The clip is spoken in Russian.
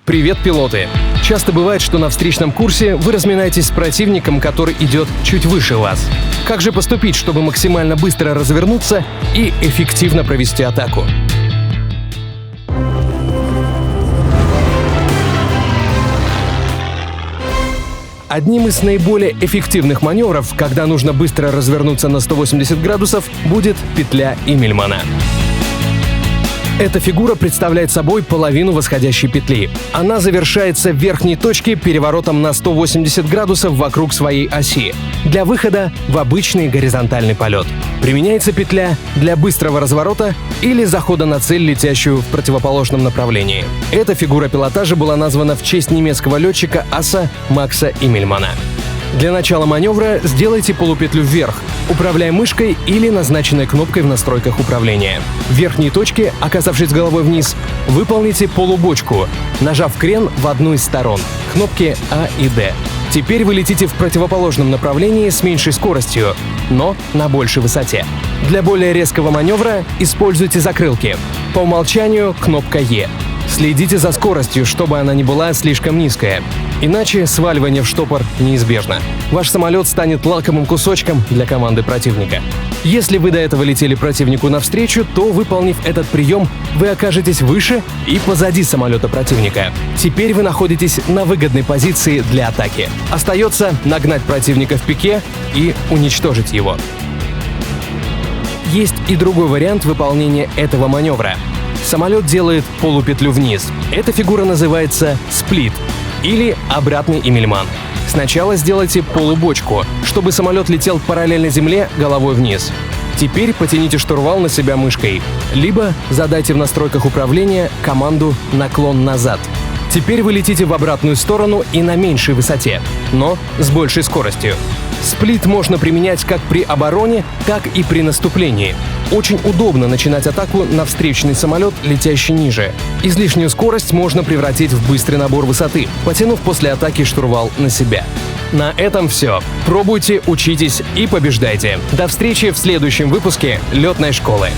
Привет, пилоты! Часто бывает, что на встречном курсе вы разминаетесь с противником, который идет чуть выше вас. Как же поступить, чтобы максимально быстро развернуться и эффективно провести атаку? Одним из наиболее эффективных маневров, когда нужно быстро развернуться на 180 градусов, будет петля Иммельмана. Эта фигура представляет собой половину восходящей петли. Она завершается в верхней точке переворотом на 180 градусов вокруг своей оси, для выхода в обычный горизонтальный полет. Применяется петля для быстрого разворота или захода на цель, летящую в противоположном направлении. Эта фигура пилотажа была названа в честь немецкого летчика аса Макса Иммельмана. Для начала маневра сделайте полупетлю вверх, управляя мышкой или назначенной кнопкой в настройках управления. В верхней точке, оказавшись головой вниз, выполните полубочку, нажав крен в одну из сторон, кнопки А и Д. Теперь вы летите в противоположном направлении с меньшей скоростью, но на большей высоте. Для более резкого маневра используйте закрылки. По умолчанию кнопка Е. Следите за скоростью, чтобы она не была слишком низкая. Иначе сваливание в штопор неизбежно. Ваш самолет станет лакомым кусочком для команды противника. Если вы до этого летели противнику навстречу, то, выполнив этот прием, вы окажетесь выше и позади самолета противника. Теперь вы находитесь на выгодной позиции для атаки. Остается нагнать противника в пике и уничтожить его. Есть и другой вариант выполнения этого маневра. Самолет делает полупетлю вниз. Эта фигура называется сплит или обратный Иммельман. Сначала сделайте полубочку, чтобы самолет летел параллельно земле головой вниз. Теперь потяните штурвал на себя мышкой, либо задайте в настройках управления команду «наклон назад». Теперь вы летите в обратную сторону и на меньшей высоте, но с большей скоростью. Сплит можно применять как при обороне, так и при наступлении. Очень удобно начинать атаку на встречный самолет, летящий ниже. Излишнюю скорость можно превратить в быстрый набор высоты, потянув после атаки штурвал на себя. На этом все. Пробуйте, учитесь и побеждайте. До встречи в следующем выпуске «Летной школы».